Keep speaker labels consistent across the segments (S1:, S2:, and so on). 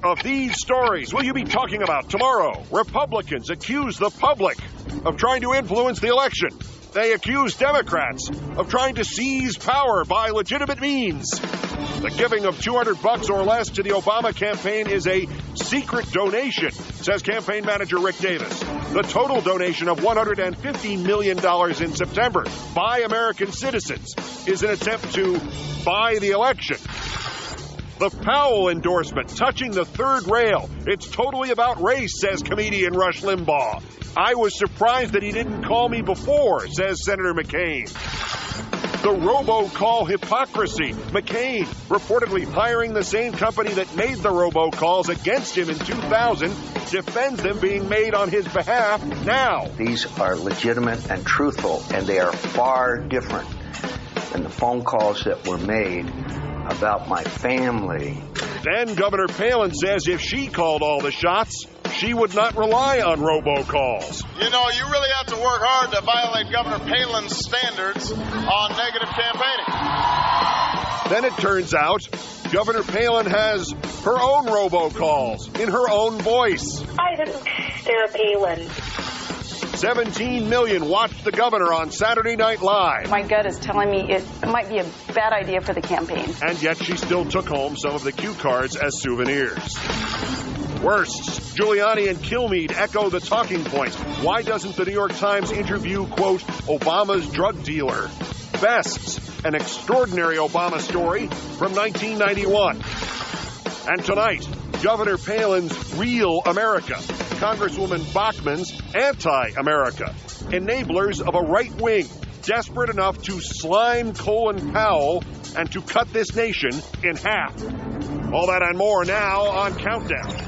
S1: of these stories will you be talking about tomorrow? Republicans accuse the public of trying to influence the election. They accuse Democrats of trying to seize power by legitimate means. The giving of $200 or less to the Obama campaign is a secret donation, says campaign manager Rick Davis. The total donation of $150 million in September by American citizens is an attempt to buy the election. The Powell endorsement touching the third rail. It's totally about race, says comedian Rush Limbaugh. I was surprised that he didn't call me before, says Senator McCain. The robocall hypocrisy. McCain reportedly hiring the same company that made the robocalls against him in 2000 defends them being made on his behalf now.
S2: These are legitimate and truthful, and they are far different than the phone calls that were made about my family.
S1: Then Governor Palin says if she called all the shots, she would not rely on robocalls.
S3: You know, you really have to work hard to violate Governor Palin's standards on negative campaigning.
S1: Then it turns out Governor Palin has her own robocalls in her own voice.
S4: Hi, this is Sarah Palin.
S1: 17 million watched the governor on Saturday Night Live.
S5: My gut is telling me it might be a bad idea for the campaign.
S1: And yet she still took home some of the cue cards as souvenirs. Worst, Giuliani and Kilmeade echo the talking point. Why doesn't the New York Times interview, quote, Obama's drug dealer? Best, an extraordinary Obama story from 1991. And tonight, Governor Palin's Real America, Congresswoman Bachmann's Anti-America, enablers of a right wing desperate enough to slime Colin Powell and to cut this nation in half. All that and more now on Countdown.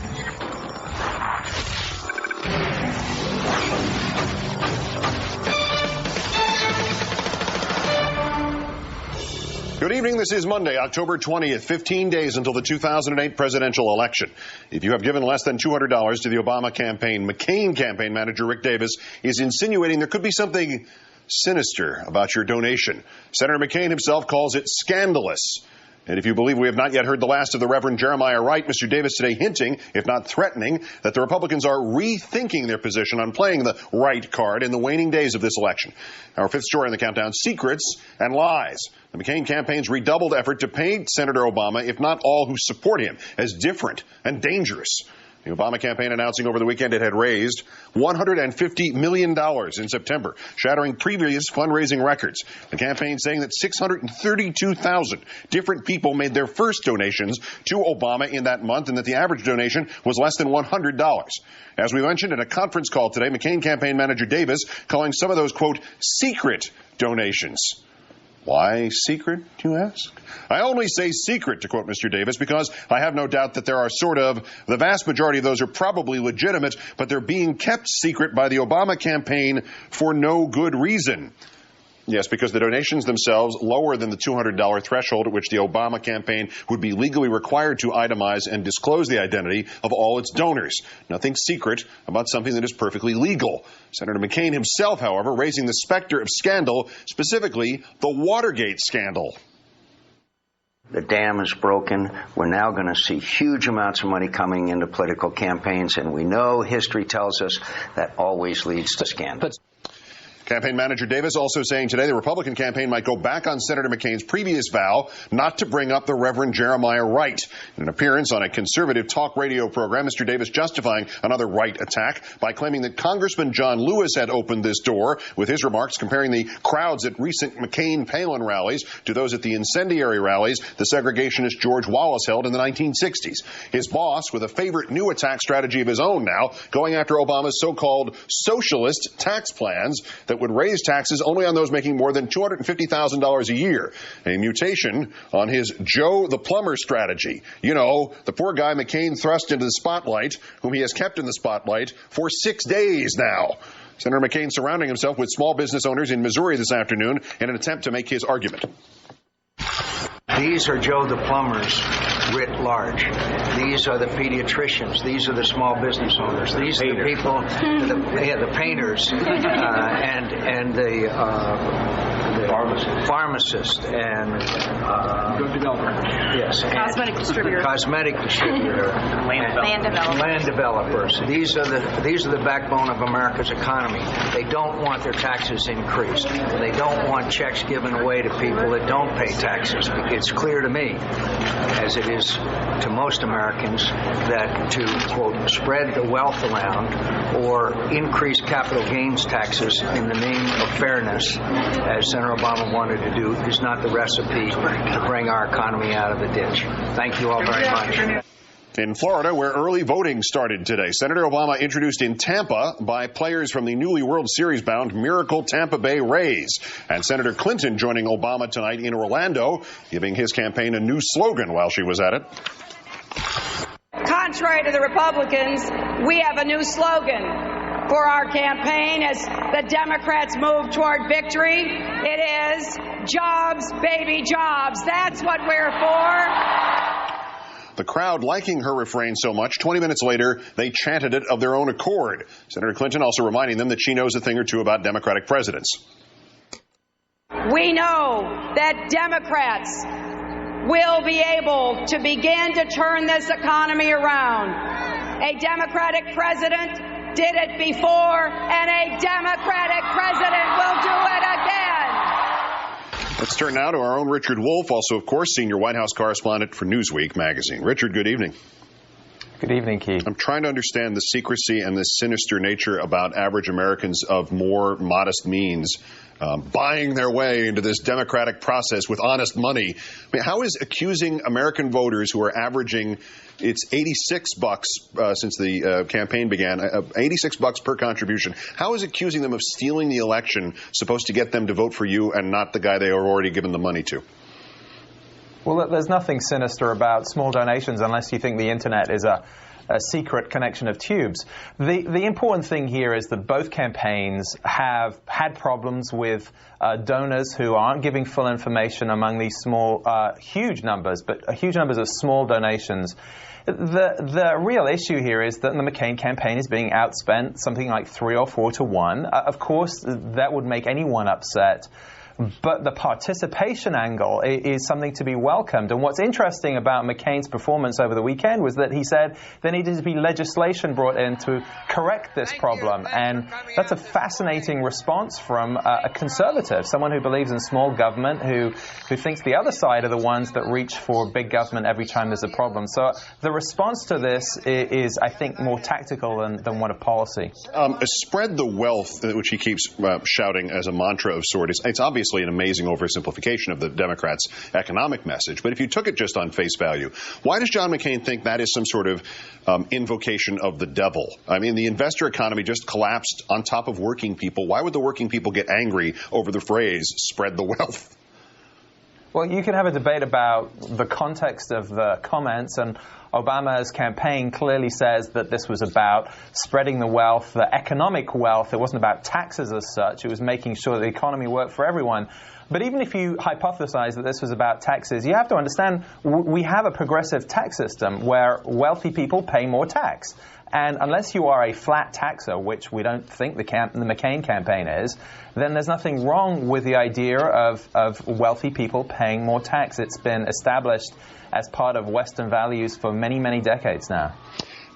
S1: Good evening. This is Monday, October 20th, 15 days until the 2008 presidential election. If you have given less than $200 to the Obama campaign, McCain campaign manager Rick Davis is insinuating there could be something sinister about your donation. Senator McCain himself calls it scandalous. And if you believe we have not yet heard the last of the Reverend Jeremiah Wright, Mr. Davis today hinting, if not threatening, that the Republicans are rethinking their position on playing the right card in the waning days of this election. Our fifth story in the countdown, secrets and lies. The McCain campaign's redoubled effort to paint Senator Obama, if not all who support him, as different and dangerous. The Obama campaign announcing over the weekend it had raised $150 million in September, shattering previous fundraising records. The campaign saying that 632,000 different people made their first donations to Obama in that month, and that the average donation was less than $100. As we mentioned in a conference call today, McCain campaign manager Davis calling some of those, quote, secret donations. Why secret, you ask? I only say secret, to quote Mr. Davis, because I have no doubt that there are the vast majority of those are probably legitimate, but they're being kept secret by the Obama campaign for no good reason. Yes, because the donations themselves lower than the $200 threshold at which the Obama campaign would be legally required to itemize and disclose the identity of all its donors. Nothing secret about something that is perfectly legal. Senator McCain himself, however, raising the specter of scandal, specifically the Watergate scandal.
S2: The dam is broken. We're now going to see huge amounts of money coming into political campaigns, and we know history tells us that always leads to scandal.
S1: Campaign manager Davis also saying today the Republican campaign might go back on Senator McCain's previous vow not to bring up the Reverend Jeremiah Wright. In an appearance on a conservative talk radio program, Mr. Davis justifying another Wright attack by claiming that Congressman John Lewis had opened this door, with his remarks comparing the crowds at recent McCain-Palin rallies to those at the incendiary rallies the segregationist George Wallace held in the 1960s. His boss, with a favorite new attack strategy of his own now, going after Obama's so-called socialist tax plans that would raise taxes only on those making more than $250,000 a year, a mutation on his Joe the Plumber strategy. You know, the poor guy McCain thrust into the spotlight, whom he has kept in the spotlight for 6 days now. Senator McCain surrounding himself with small business owners in Missouri this afternoon in an attempt to make his argument.
S2: These are Joe the Plumbers writ large. These are the pediatricians. These are the small business owners. These are the people, the painters, and the pharmacist, and
S6: drug developer.
S2: Yes,
S5: Cosmetic distributor.
S2: Cosmetic distributor, land developers. These are the backbone of America's economy. They don't want their taxes increased. They don't want checks given away to people that don't pay taxes. It's clear to me, as it is to most Americans, that to, quote, spread the wealth around or increase capital gains taxes in the name of fairness, as Senator Obama wanted to do, is not the recipe to bring our economy out of the ditch. Thank you all very much.
S1: In Florida, where early voting started today, Senator Obama introduced in Tampa by players from the newly World Series-bound Miracle Tampa Bay Rays. And Senator Clinton joining Obama tonight in Orlando, giving his campaign a new slogan while she was at it.
S7: Contrary to the Republicans, we have a new slogan for our campaign as the Democrats move toward victory. It is jobs, baby, jobs. That's what we're for.
S1: The crowd liking her refrain so much, 20 minutes later, they chanted it of their own accord. Senator Clinton also reminding them that she knows a thing or two about Democratic presidents.
S7: We know that Democrats will be able to begin to turn this economy around. A Democratic president did it before, and a Democratic president will do it again.
S1: Let's turn now to our own Richard Wolff, also, of course, senior White House correspondent for Newsweek magazine. Richard, good evening.
S8: Good evening, Keith.
S1: I'm trying to understand the secrecy and the sinister nature about average Americans of more modest means buying their way into this democratic process with honest money. I mean, how is accusing American voters who are averaging, it's $86 since the campaign began, $86 per contribution. How is accusing them of stealing the election supposed to get them to vote for you and not the guy they are already given the money to?
S8: Well, there's nothing sinister about small donations unless you think the internet is a secret connection of tubes. The important thing here is that both campaigns have had problems with donors who aren't giving full information among these small, huge numbers of small donations. The real issue here is that the McCain campaign is being outspent something like 3 or 4 to 1. Of course, that would make anyone upset. But the participation angle is something to be welcomed. And what's interesting about McCain's performance over the weekend was that he said there needed to be legislation brought in to correct this problem. And that's a fascinating response from a conservative, someone who believes in small government, who thinks the other side are the ones that reach for big government every time there's a problem. So the response to this is I think, more tactical than one of policy.
S1: Spread the wealth, which he keeps shouting as a mantra of sorts. It's obviously an amazing oversimplification of the Democrats' economic message. But if you took it just on face value, why does John McCain think that is some sort of invocation of the devil? I mean, the investor economy just collapsed on top of working people. Why would the working people get angry over the phrase, spread the wealth?
S8: Well, you can have a debate about the context of the comments, and Obama's campaign clearly says that this was about spreading the wealth, the economic wealth. It wasn't about taxes as such. It was making sure the economy worked for everyone. But even if you hypothesize that this was about taxes, you have to understand we have a progressive tax system where wealthy people pay more tax. And unless you are a flat taxer, which we don't think the McCain campaign is, then there's nothing wrong with the idea of wealthy people paying more tax. It's been established as part of Western values for many, many decades now.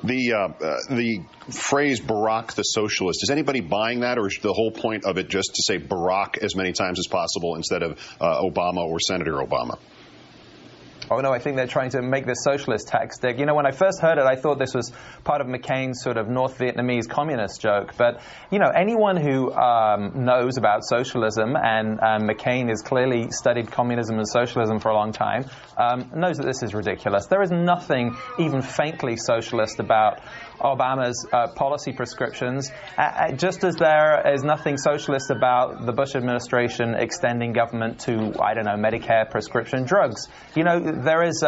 S8: The phrase Barack the Socialist, is anybody buying that, or is the whole point of it just to say Barack as many times as possible instead of Obama or Senator Obama? Oh, no, I think they're trying to make this socialist tactic. You know, when I first heard it, I thought this was part of McCain's sort of North Vietnamese communist joke. But, you know, anyone who knows about socialism, and McCain has clearly studied communism and socialism for a long time, knows that this is ridiculous. There is nothing even faintly socialist about Obama's policy prescriptions, just as there is nothing socialist about the Bush administration extending government to, I don't know, Medicare prescription drugs. You know, there is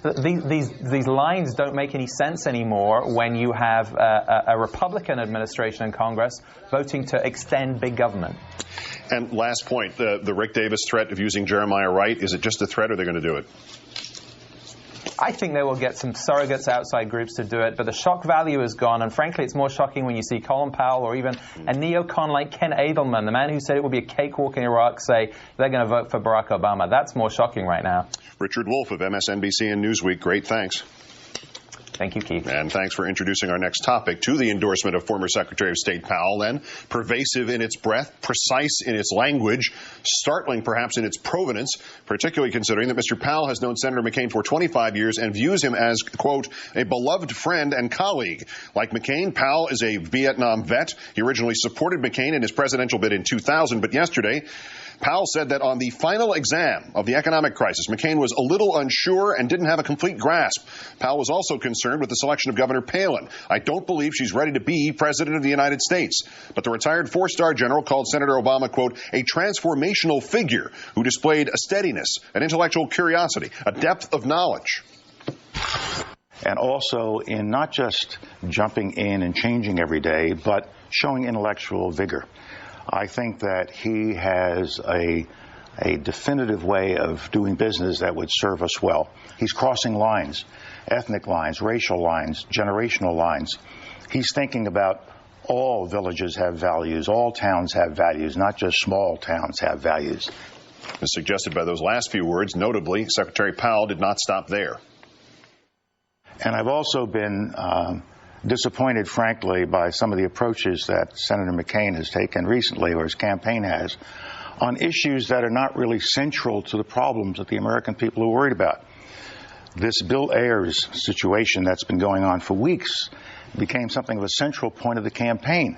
S8: these lines don't make any sense anymore when you have a Republican administration in Congress voting to extend big government.
S1: And last point, the Rick Davis threat of using Jeremiah Wright, is it just a threat, or are they going to do it?
S8: I think they will get some surrogates, outside groups to do it, but the shock value is gone, and frankly, it's more shocking when you see Colin Powell or even a neocon like Ken Edelman, the man who said it would be a cakewalk in Iraq, say they're going to vote for Barack Obama. That's more shocking right now.
S1: Richard Wolff of MSNBC and Newsweek, great thanks.
S8: Thank you, Keith.
S1: And thanks for introducing our next topic to the endorsement of former Secretary of State Powell, then. Pervasive in its breadth, precise in its language, startling perhaps in its provenance, particularly considering that Mr. Powell has known Senator McCain for 25 years and views him as, quote, a beloved friend and colleague. Like McCain, Powell is a Vietnam vet. He originally supported McCain in his presidential bid in 2000, but yesterday, Powell said that on the final exam of the economic crisis, McCain was a little unsure and didn't have a complete grasp. Powell was also concerned with the selection of Governor Palin. I don't believe she's ready to be president of the United States. But the retired four-star general called Senator Obama, quote, a transformational figure who displayed a steadiness, an intellectual curiosity, a depth of knowledge.
S9: And also in not just jumping in and changing every day, but showing intellectual vigor. I think that he has a definitive way of doing business that would serve us well. He's crossing lines, ethnic lines, racial lines, generational lines. He's thinking about all villages have values, all towns have values, not just small towns have values.
S1: As suggested by those last few words, notably, Secretary Powell did not stop there.
S9: And I've also been disappointed, frankly, by some of the approaches that Senator McCain has taken recently, or his campaign has, on issues that are not really central to the problems that the American people are worried about. This Bill Ayers situation that's been going on for weeks became something of a central point of the campaign.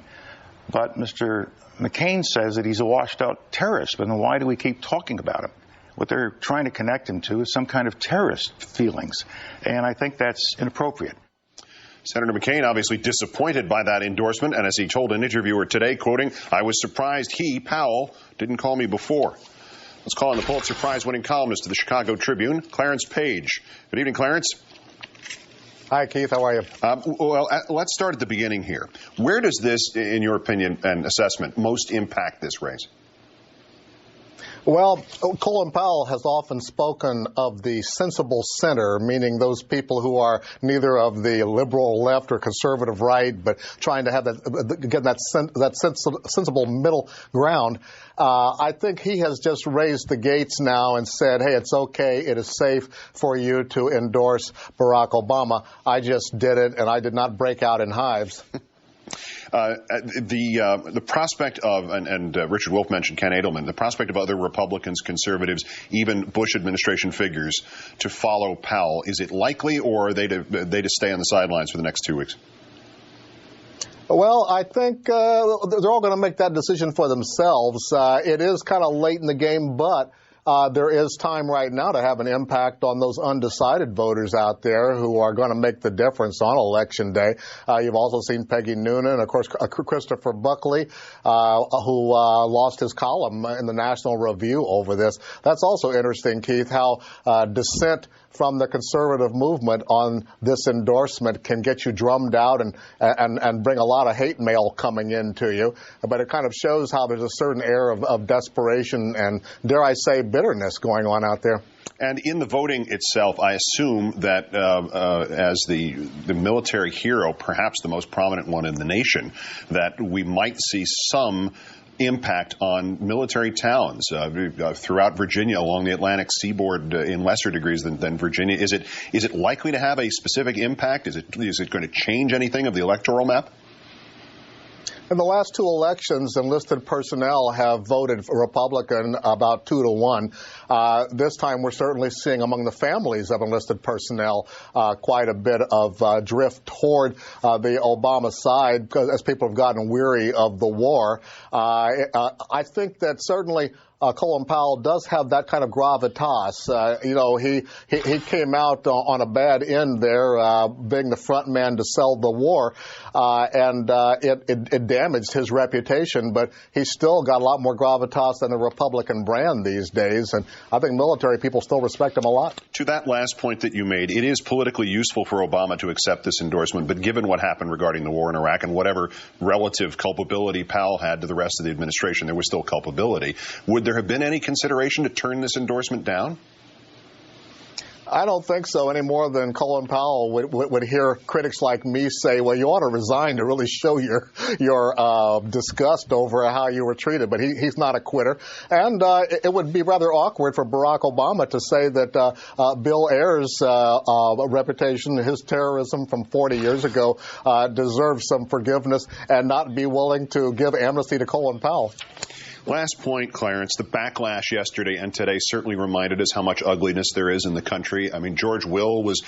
S9: But Mr. McCain says that he's a washed-out terrorist, but then why do we keep talking about him? What they're trying to connect him to is some kind of terrorist feelings, and I think that's inappropriate.
S1: Senator McCain obviously disappointed by that endorsement, and as he told an interviewer today, quoting, I was surprised he, Powell, didn't call me before. Let's call on the Pulitzer Prize-winning columnist of the Chicago Tribune, Clarence Page. Good evening, Clarence.
S10: Hi, Keith. How are you?
S1: Well, let's start at the beginning here. Where does this, in your opinion and assessment, most impact this race?
S10: Well, Colin Powell has often spoken of the sensible center, meaning those people who are neither of the liberal left or conservative right, but trying to have that sensible middle ground. I think he has just raised the gates now and said, hey, it's okay, it is safe for you to endorse Barack Obama. I just did it, and I did not break out in hives. The prospect of, and Richard Wolff mentioned Ken Edelman, the prospect of other Republicans, conservatives, even Bush administration figures to follow Powell, is it likely, or are they to stay on the sidelines for the next 2 weeks? Well, I think they're all going to make that decision for themselves. It is kind of late in the game, but there is time right now to have an impact on those undecided voters out there who are going to make the difference on Election Day. You've also seen Peggy Noonan, of course, Christopher Buckley, who lost his column in the National Review over this. That's also interesting, Keith, how dissent from the conservative movement on this endorsement can get you drummed out and bring a lot of hate mail coming into you. But it kind of shows how there's a certain air of desperation and, dare I say, bitterness going on out there.
S1: And in the voting itself, I assume that as the military hero, perhaps the most prominent one in the nation, that we might see some impact on military towns throughout Virginia, along the Atlantic seaboard in lesser degrees than Virginia. Is it likely to have a specific impact? Is it going to change anything of the electoral map?
S10: In the last two elections, enlisted personnel have voted Republican about 2-1. This time, we're certainly seeing among the families of enlisted personnel quite a bit of drift toward the Obama side as people have gotten weary of the war. I think that certainly Colin Powell does have that kind of gravitas. He came out on a bad end there, being the front man to sell the war, and it damaged his reputation, but he's still got a lot more gravitas than the Republican brand these days, and I think military people still respect him a lot.
S1: To that last point that you made, it is politically useful for Obama to accept this endorsement, but given what happened regarding the war in Iraq and whatever relative culpability Powell had to the rest of the administration, there was still culpability. Would there have been any consideration to turn this endorsement down?
S10: I don't think so any more than Colin Powell would hear critics like me say, well, you ought to resign to really show your disgust over how you were treated. But he's not a quitter. And it would be rather awkward for Barack Obama to say that Bill Ayers' reputation, his terrorism from 40 years ago, deserves some forgiveness and not be willing to give amnesty to Colin Powell.
S1: Last point, Clarence, the backlash yesterday and today certainly reminded us how much ugliness there is in the country. I mean, George Will was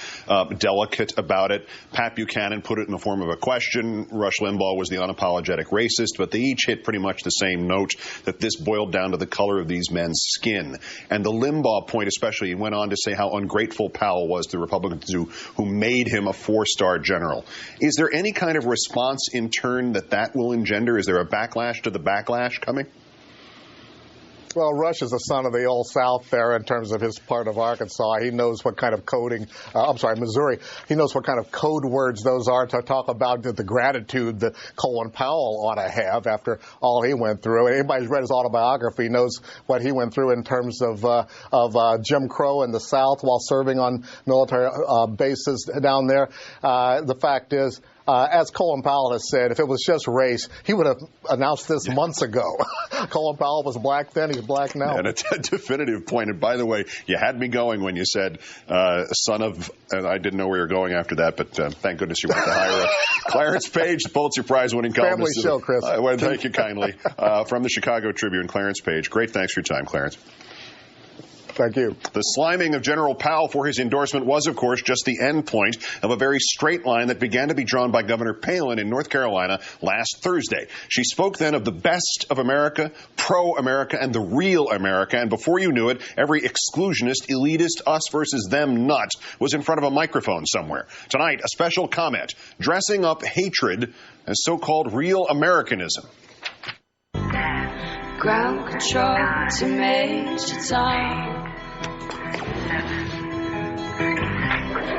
S1: delicate about it. Pat Buchanan put it in the form of a question. Rush Limbaugh was the unapologetic racist, but they each hit pretty much the same note, that this boiled down to the color of these men's skin. And the Limbaugh point especially, he went on to say how ungrateful Powell was to Republicans who made him a four-star general. Is there any kind of response in turn that will engender? Is there a backlash to the backlash coming?
S10: Well, Rush is a son of the old South there in terms of his part of Arkansas. He knows what kind of Missouri. He knows what kind of code words those are to talk about the gratitude that Colin Powell ought to have after all he went through. Anybody who's read his autobiography knows what he went through in terms of Jim Crow in the South while serving on military bases down there. The fact is, as Colin Powell has said, if it was just race, he would have announced this months ago. Colin Powell was black then, he's black now.
S1: And a definitive point. And by the way, you had me going when you said son of, and I didn't know where you were going after that, but thank goodness you went to hire Clarence Page, the Pulitzer Prize-winning columnist.
S10: Family show, Chris.
S1: Thank you kindly. From the Chicago Tribune, Clarence Page. Great, thanks for your time, Clarence.
S10: Thank you.
S1: The sliming of General Powell for his endorsement was, of course, just the end point of a very straight line that began to be drawn by Governor Palin in North Carolina last Thursday. She spoke then of the best of America, pro-America, and the real America. And before you knew it, every exclusionist, elitist, us versus them nut was in front of a microphone somewhere. Tonight, a special comment, dressing up hatred as so-called real Americanism.
S11: Ground control to Major Tom.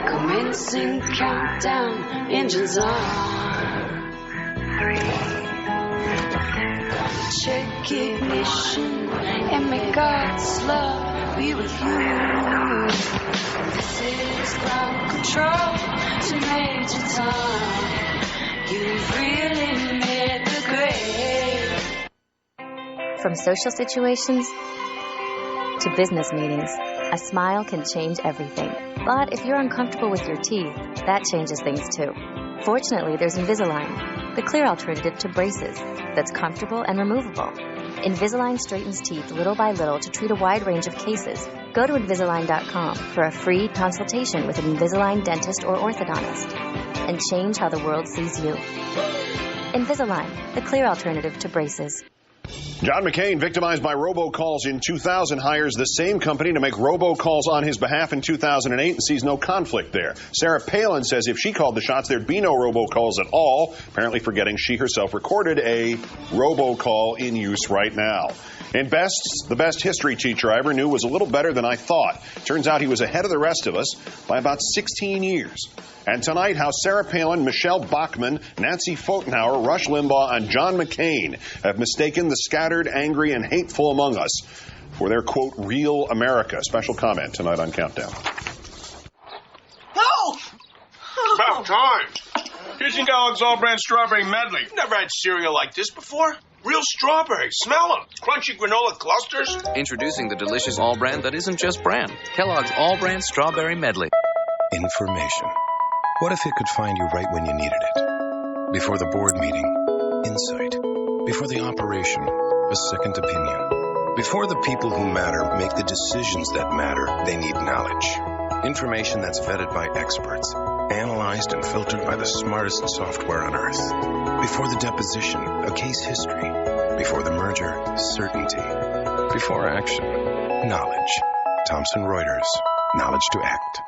S11: Commencing countdown, engines on. Check ignition and may God's love be with you. This is ground control to Major Tom. You've really made the grade.
S12: From social situations to business meetings, a smile can change everything. But if you're uncomfortable with your teeth, that changes things too. Fortunately, there's Invisalign, the clear alternative to braces that's comfortable and removable. Invisalign straightens teeth little by little to treat a wide range of cases. Go to Invisalign.com for a free consultation with an Invisalign dentist or orthodontist and change how the world sees you. Invisalign, the clear alternative to braces.
S1: John McCain, victimized by robocalls in 2000, hires the same company to make robocalls on his behalf in 2008 and sees no conflict there. Sarah Palin says if she called the shots, there'd be no robocalls at all, apparently forgetting she herself recorded a robocall in use right now. And the best history teacher I ever knew was a little better than I thought. Turns out he was ahead of the rest of us by about 16 years. And tonight, how Sarah Palin, Michelle Bachmann, Nancy Pfotenhauer, Rush Limbaugh, and John McCain have mistaken the scattered, angry, and hateful among us for their, quote, real America. Special comment tonight on Countdown.
S13: Help! About time. Here's your Kellogg's All-Brand Strawberry Medley. Never had cereal like this before. Real strawberries. Smell them. Crunchy granola clusters.
S14: Introducing the delicious all-brand that isn't just brand. Kellogg's All-Brand Strawberry Medley.
S15: Information. What if it could find you right when you needed it? Before the board meeting, insight. Before the operation, a second opinion. Before the people who matter make the decisions that matter, they need knowledge. Information that's vetted by experts, analyzed and filtered by the smartest software on earth. Before the deposition, a case history. Before the merger, certainty. Before action, knowledge. Thomson Reuters, knowledge to act.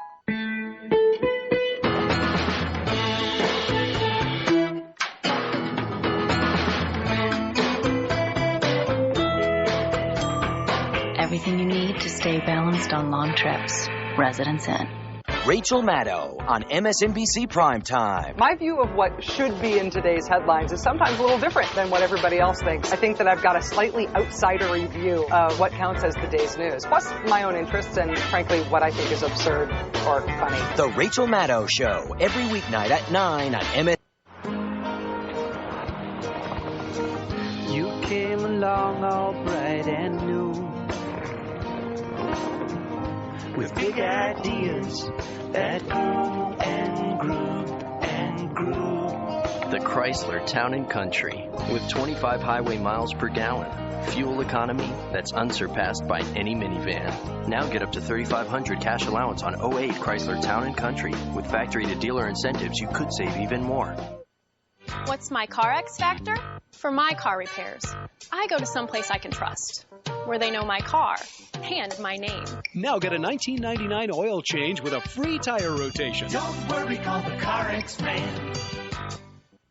S16: Everything you need to stay balanced on long trips. Residence Inn. Rachel Maddow on MSNBC Primetime.
S17: My view of what should be in today's headlines is sometimes a little different than what everybody else thinks. I think that I've got a slightly outsidery view of what counts as the day's news, plus my own interests and, frankly, what I think is absurd or funny.
S16: The Rachel Maddow Show, every weeknight at 9 on MS.
S18: You came along all bright and new with big ideas that grew and grew and grew.
S14: The Chrysler Town & Country with 25 highway miles per gallon. Fuel economy that's unsurpassed by any minivan. Now get up to $3,500 cash allowance on 08 Chrysler Town & Country. With factory-to-dealer incentives, you could save even more.
S19: What's my car X factor? For my car repairs, I go to someplace I can trust, where they know my car and my name.
S20: Now get a $19.99 oil change with a free tire rotation.
S18: Don't worry, call the Car X man.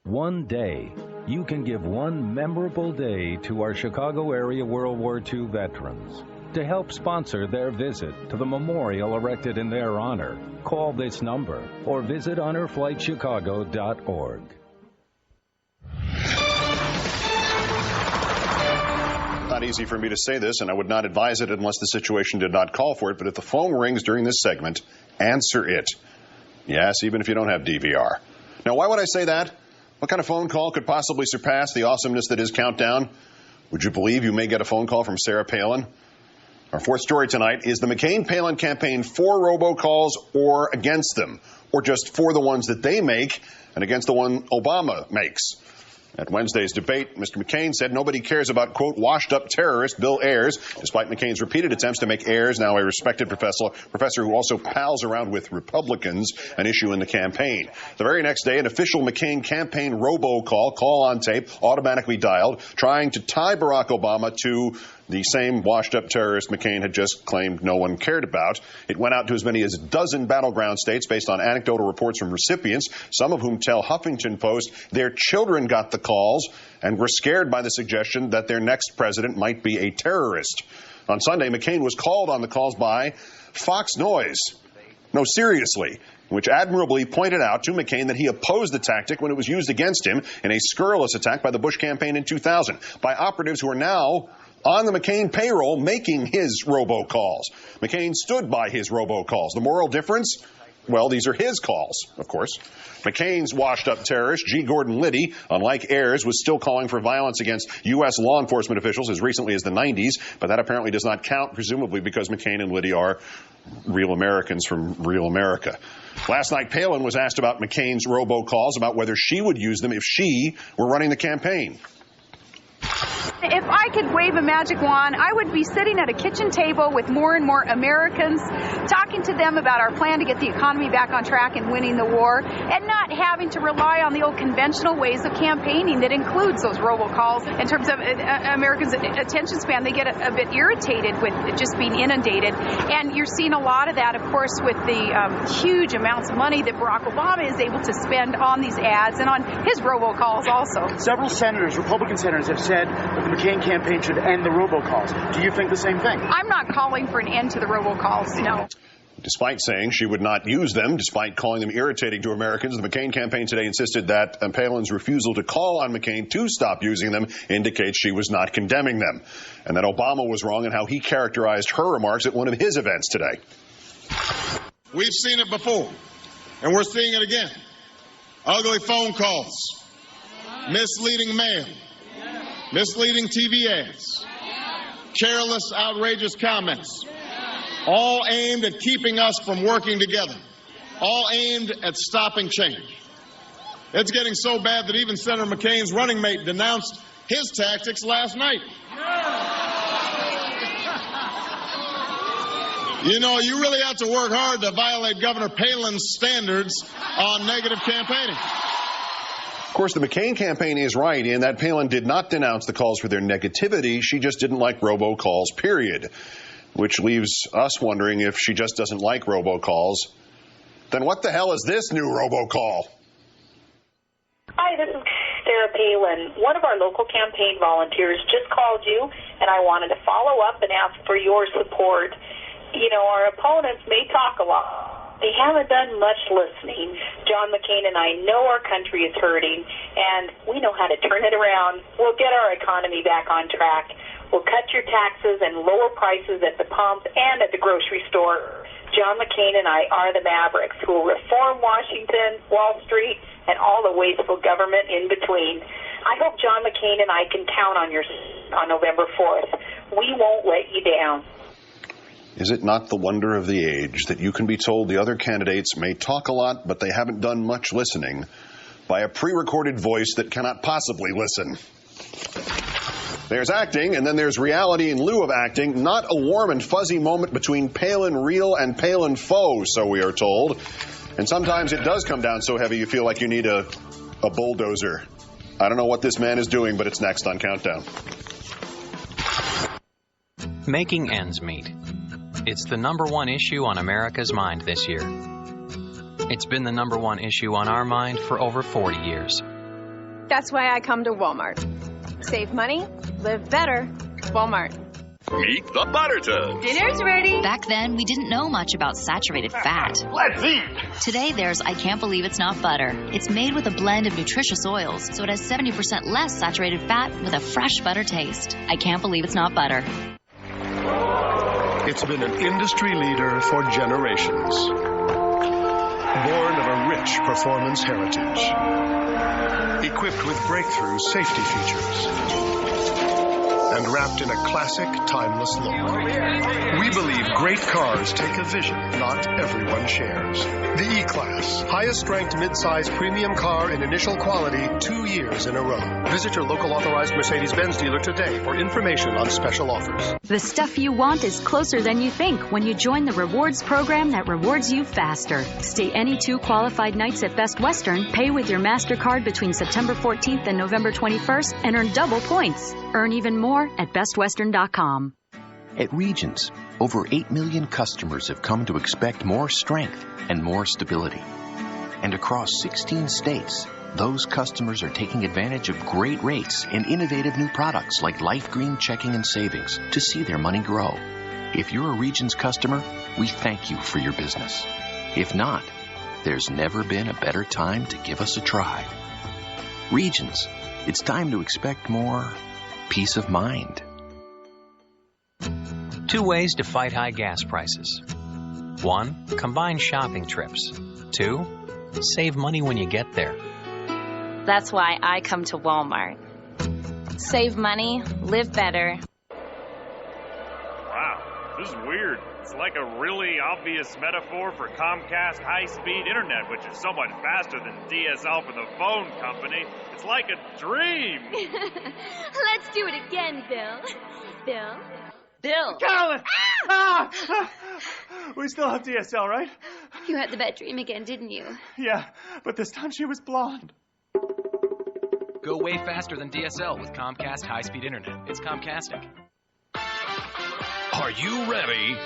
S21: One day. You can give one memorable day to our Chicago area World War II veterans. To help sponsor their visit to the memorial erected in their honor, call this number or visit honorflightchicago.org.
S1: Not easy for me to say this, and I would not advise it unless the situation did not call for it, but if the phone rings during this segment, answer it. Yes, even if you don't have DVR. Now, why would I say that? What kind of phone call could possibly surpass the awesomeness that is Countdown? Would you believe you may get a phone call from Sarah Palin? Our fourth story tonight is the McCain-Palin campaign for robocalls or against them, or just for the ones that they make and against the one Obama makes. At Wednesday's debate, Mr. McCain said nobody cares about, quote, washed-up terrorist Bill Ayers, despite McCain's repeated attempts to make Ayers, now a respected professor who also pals around with Republicans, an issue in the campaign. The very next day, an official McCain campaign robocall, call on tape, automatically dialed, trying to tie Barack Obama to the same washed-up terrorist McCain had just claimed no one cared about. It went out to as many as a dozen battleground states based on anecdotal reports from recipients, some of whom tell Huffington Post their children got the calls and were scared by the suggestion that their next president might be a terrorist. On Sunday, McCain was called on the calls by Fox Noise. No, seriously. Which admirably pointed out to McCain that he opposed the tactic when it was used against him in a scurrilous attack by the Bush campaign in 2000 by operatives who are now on the McCain payroll making his robocalls. McCain stood by his robocalls. The moral difference? Well, these are his calls, of course. McCain's washed-up terrorist, G. Gordon Liddy, unlike Ayers, was still calling for violence against U.S. law enforcement officials as recently as the 90s, but that apparently does not count, presumably because McCain and Liddy are real Americans from real America. Last night, Palin was asked about McCain's robocalls, about whether she would use them if she were running the campaign.
S5: If I could wave a magic wand, I would be sitting at a kitchen table with more and more Americans, talking to them about our plan to get the economy back on track and winning the war, and not having to rely on the old conventional ways of campaigning that includes those robocalls. In terms of Americans' attention span, they get a bit irritated with just being inundated. And you're seeing a lot of that, of course, with the huge amounts of money that Barack Obama is able to spend on these ads and on his robocalls also.
S6: Several senators, Republican senators, have said that the McCain campaign should end the robocalls. Do you think the same thing?
S5: I'm not calling for an end to the robocalls, no.
S1: Despite saying she would not use them, despite calling them irritating to Americans, the McCain campaign today insisted that Palin's refusal to call on McCain to stop using them indicates she was not condemning them, and that Obama was wrong in how he characterized her remarks at one of his events today.
S3: We've seen it before, and we're seeing it again. Ugly phone calls, misleading mail, misleading TV ads, careless, outrageous comments, all aimed at keeping us from working together, all aimed at stopping change. It's getting so bad that even Senator McCain's running mate denounced his tactics last night. You know, you really have to work hard to violate Governor Palin's standards on negative campaigning.
S1: Of course, the McCain campaign is right in that Palin did not denounce the calls for their negativity. She just didn't like robocalls, period. Which leaves us wondering if she just doesn't like robocalls. Then what the hell is this new robocall?
S4: Hi, this is Sarah Palin. One of our local campaign volunteers just called you, and I wanted to follow up and ask for your support. You know, our opponents may talk a lot, They haven't done much listening. John McCain and I know our country is hurting, and we know how to turn it around. We'll get our economy back on track. We'll cut your taxes and lower prices at the pump and at the grocery store. John McCain and I are the Mavericks who will reform Washington, Wall Street, and all the wasteful government in between. I hope John McCain and I can count on on November 4th. We won't let you down.
S1: Is it not the wonder of the age that you can be told the other candidates may talk a lot, but they haven't done much listening, by a pre-recorded voice that cannot possibly listen? There's acting, and then there's reality in lieu of acting, not a warm and fuzzy moment between Palin real and Palin faux, so we are told. And sometimes it does come down so heavy you feel like you need a bulldozer. I don't know what this man is doing, but it's next on Countdown.
S2: Making ends meet. It's the #1 issue on America's mind this year. It's been the #1 issue on our mind for over 40 years.
S19: That's why I come to Walmart. Save money, live better. Walmart.
S22: Meet the butter tub.
S19: Dinner's ready.
S23: Back then, we didn't know much about saturated fat.
S22: Let's eat.
S23: Today, there's I Can't Believe It's Not Butter. It's made with a blend of nutritious oils, so it has 70% less saturated fat with a fresh butter taste. I Can't Believe It's Not Butter.
S22: It's been an industry leader for generations. Born of a rich performance heritage. Equipped with breakthrough safety features. And wrapped in a classic, timeless look. We believe great cars take a vision not everyone shares. The E-Class, highest-ranked mid-size premium car in initial quality 2 years in a row. Visit your local authorized Mercedes-Benz dealer today for information on special offers.
S24: The stuff you want is closer than you think when you join the rewards program that rewards you faster. Stay any 2 qualified nights at Best Western, pay with your MasterCard between September 14th and November 21st, and earn double points. Earn even more at bestwestern.com.
S25: At Regions, over 8 million customers have come to expect more strength and more stability. And across 16 states, those customers are taking advantage of great rates and innovative new products like Life Green Checking and Savings to see their money grow. If you're a Regions customer, we thank you for your business. If not, there's never been a better time to give us a try. Regions, it's time to expect more peace of mind.
S2: 2 ways to fight high gas prices. 1, combine shopping trips. 2, save money when you get there.
S12: That's why I come to Walmart. Save money, live better.
S26: Wow, this is weird. It's like a really obvious metaphor for Comcast high-speed internet, which is so much faster than DSL for the phone company. It's like a dream.
S27: Let's do it again, Bill. Bill?
S6: Carolyn! We still have DSL, right?
S27: You had the bad dream again, didn't you?
S6: Yeah, but this time she was blonde.
S28: Go way faster than DSL with Comcast high-speed internet. It's Comcastic.
S22: Are you ready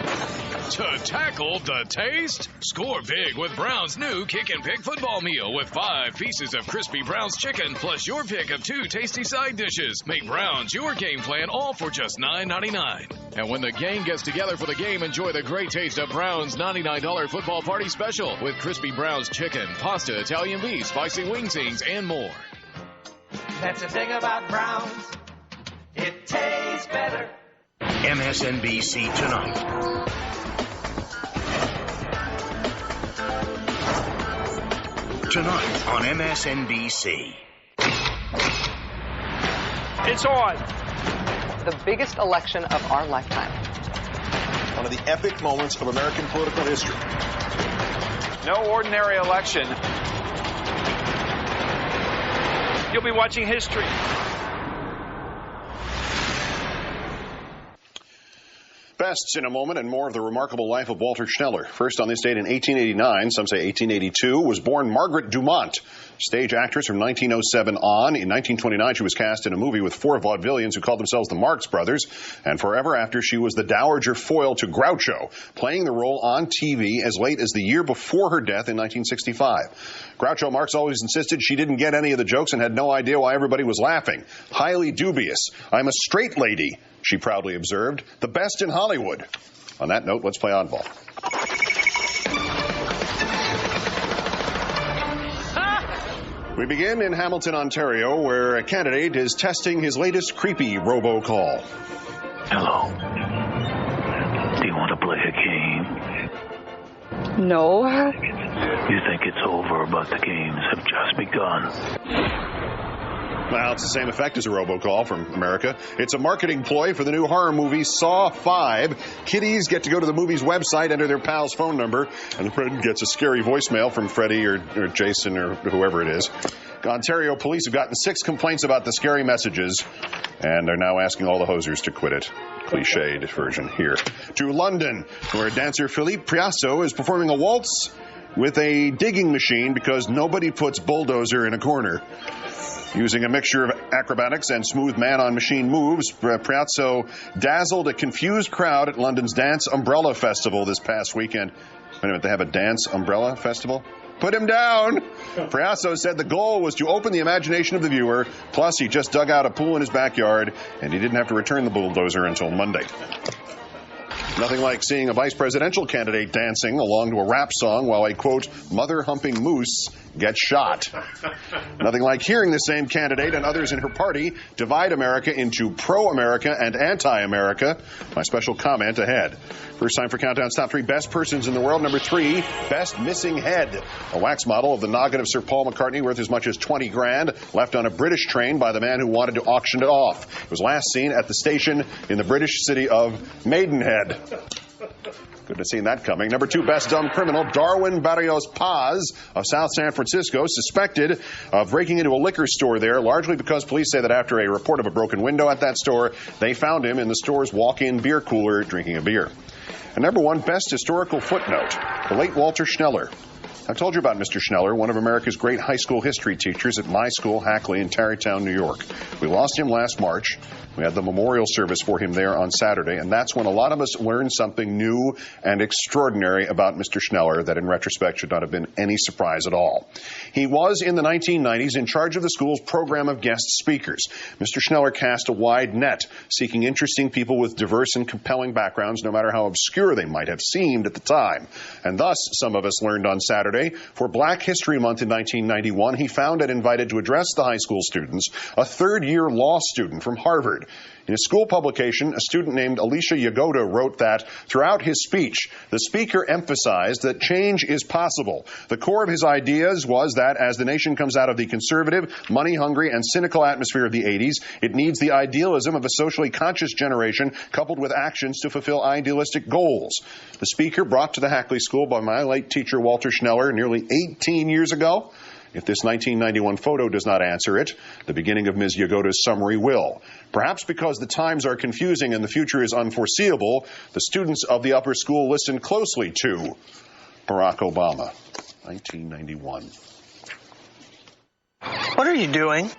S22: to tackle the taste? Score big with Brown's new Kick and Pick football meal with 5 pieces of crispy Brown's chicken plus your pick of 2 tasty side dishes. Make Brown's your game plan all for just $9.99. And when the gang gets together for the game, enjoy the great taste of Brown's $99 football party special with crispy Brown's chicken, pasta, Italian beef, spicy wingstings, and more.
S18: That's the thing about Browns. It tastes better.
S22: MSNBC Tonight. Tonight on MSNBC.
S17: It's on. The biggest election of our lifetime.
S1: One of the epic moments of American political history.
S29: No ordinary election. You'll be watching history.
S1: Bests in a moment and more of the remarkable life of Walter Schneller. First on this date in 1889, some say 1882, was born Margaret Dumont, stage actress from 1907 on. In 1929, she was cast in a movie with 4 vaudevillians who called themselves the Marx Brothers. And forever after, she was the dowager foil to Groucho, playing the role on TV as late as the year before her death in 1965. Groucho Marx always insisted she didn't get any of the jokes and had no idea why everybody was laughing. Highly dubious. I'm a straight lady, she proudly observed. The best in Hollywood. On that note, let's play Oddball. We begin in Hamilton, Ontario, where a candidate is testing his latest creepy robocall.
S7: Hello. Do you want to play a game?
S17: No.
S7: You think it's over, but the games have just begun.
S1: Well, it's the same effect as a robocall from America. It's a marketing ploy for the new horror movie Saw 5. Kiddies get to go to the movie's website, enter their pal's phone number, and the friend gets a scary voicemail from Freddie or Jason or whoever it is. Ontario police have gotten 6 complaints about the scary messages, and they're now asking all the hosers to quit it. Cliched version here. To London, where dancer Philippe Priasso is performing a waltz with a digging machine because nobody puts bulldozer in a corner. Using a mixture of acrobatics and smooth man-on-machine moves, Priasso dazzled a confused crowd at London's Dance Umbrella Festival this past weekend. Wait a minute, they have a Dance Umbrella Festival? Put him down! Priasso said the goal was to open the imagination of the viewer, plus he just dug out a pool in his backyard, and he didn't have to return the bulldozer until Monday. Nothing like seeing a vice presidential candidate dancing along to a rap song while a, quote, mother-humping moose gets shot. Nothing like hearing the same candidate and others in her party divide America into pro-America and anti-America. My special comment ahead. First time for Countdown's top 3 best persons in the world. Number 3, best missing head. A wax model of the noggin of Sir Paul McCartney worth as much as 20 grand, left on a British train by the man who wanted to auction it off. It was last seen at the station in the British city of Maidenhead. Good to see that coming. Number 2, best dumb criminal, Darwin Barrios Paz of South San Francisco, suspected of breaking into a liquor store there, largely because police say that after a report of a broken window at that store, they found him in the store's walk-in beer cooler drinking a beer. And number 1, best historical footnote, the late Walter Schneller. I've told you about Mr. Schneller, one of America's great high school history teachers at my school, Hackley, in Tarrytown, New York. We lost him last March. We had the memorial service for him there on Saturday, and that's when a lot of us learned something new and extraordinary about Mr. Schneller that in retrospect should not have been any surprise at all. He was, in the 1990s, in charge of the school's program of guest speakers. Mr. Schneller cast a wide net, seeking interesting people with diverse and compelling backgrounds, no matter how obscure they might have seemed at the time. And thus, some of us learned on Saturday, for Black History Month in 1991, he found and invited to address the high school students a third-year law student from Harvard. In a school publication, a student named Alicia Yagoda wrote that throughout his speech, the speaker emphasized that change is possible. The core of his ideas was that as the nation comes out of the conservative, money-hungry, and cynical atmosphere of the 80s, it needs the idealism of a socially conscious generation coupled with actions to fulfill idealistic goals. The speaker brought to the Hackley School by my late teacher Walter Schneller nearly 18 years ago. If this 1991 photo does not answer it, the beginning of Ms. Yagoda's summary will. Perhaps because the times are confusing and the future is unforeseeable, the students of the upper school listened closely to Barack Obama, 1991.
S8: What are you doing?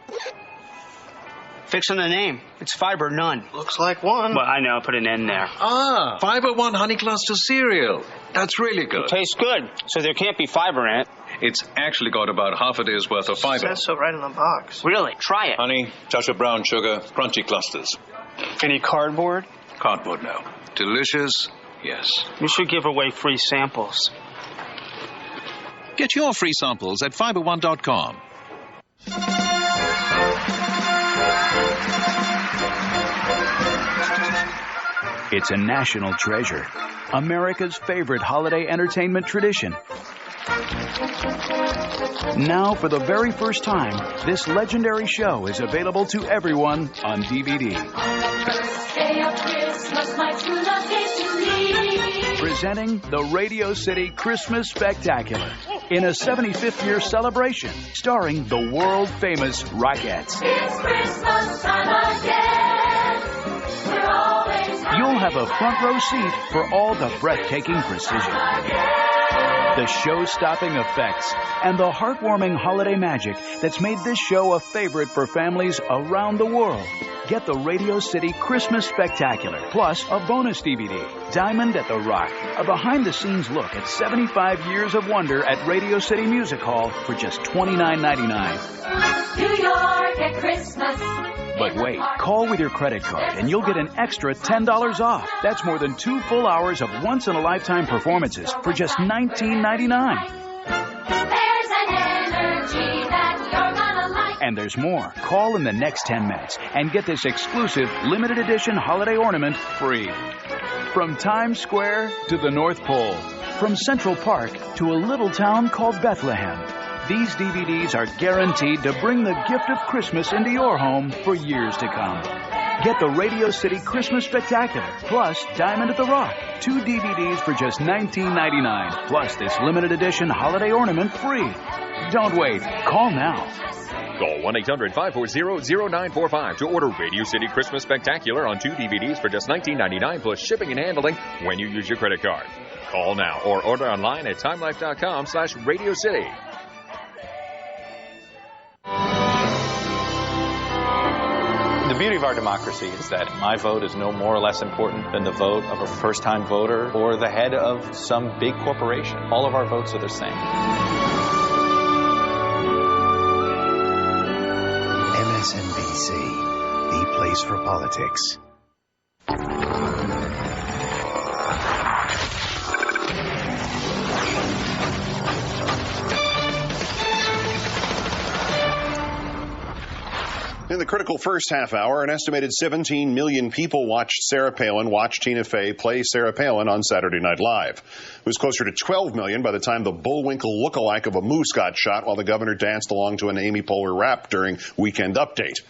S8: Fixing the name. It's fiber none.
S9: Looks like one.
S8: Well, I know. Put an N there.
S9: Ah, Fiber One Honey Cluster cereal. That's really good.
S8: It tastes good, so there can't be fiber in it.
S9: It's actually got about half a day's worth of fiber.
S8: It says so right in the box. Really? Try it.
S9: Honey, touch of brown sugar, crunchy clusters.
S8: Any cardboard?
S9: Cardboard, no. Delicious, yes.
S8: We should give away free samples.
S9: Get your free samples at fiberone.com.
S10: It's a national treasure, America's favorite holiday entertainment tradition. Now, for the very first time, this legendary show is available to everyone on DVD.
S11: Day of Christmas, my true love gave to me.
S10: Presenting the Radio City Christmas Spectacular in a 75th year celebration, starring the world-famous Rockettes.
S11: It's Christmas time again. We're always happy.
S10: You'll have a front row seat for all the breathtaking precision, the show-stopping effects, and the heartwarming holiday magic that's made this show a favorite for families around the world. Get the Radio City Christmas Spectacular, plus a bonus DVD, Diamond at the Rock, a behind-the-scenes look at 75 years of wonder at Radio City Music Hall for just $29.99.
S11: New York at Christmas.
S10: But wait, call with your credit card and you'll get an extra $10 off. That's more than 2 full hours of once-in-a-lifetime performances for just $19.99.
S11: There's an energy that you're
S10: And there's more. Call in the next 10 minutes and get this exclusive limited edition holiday ornament free. From Times Square to the North Pole, from Central Park to a little town called Bethlehem, these DVDs are guaranteed to bring the gift of Christmas into your home for years to come. Get the Radio City Christmas Spectacular, plus Diamond at the Rock. 2 DVDs for just $19.99, plus this limited edition holiday ornament free. Don't wait. Call now.
S3: Call 1-800-540-0945 to order Radio City Christmas Spectacular on 2 DVDs for just $19.99 plus shipping and handling when you use your credit card. Call now or order online at timelife.com/Radio City.
S4: The beauty of our democracy is that my vote is no more or less important than the vote of a first-time voter or the head of some big corporation. All of our votes are the same.
S5: MSNBC, the place for politics.
S1: In the critical first half hour, an estimated 17 million people watched Tina Fey play Sarah Palin on Saturday Night Live. It was closer to 12 million by the time the Bullwinkle lookalike of a moose got shot while the governor danced along to an Amy Poehler rap during Weekend Update.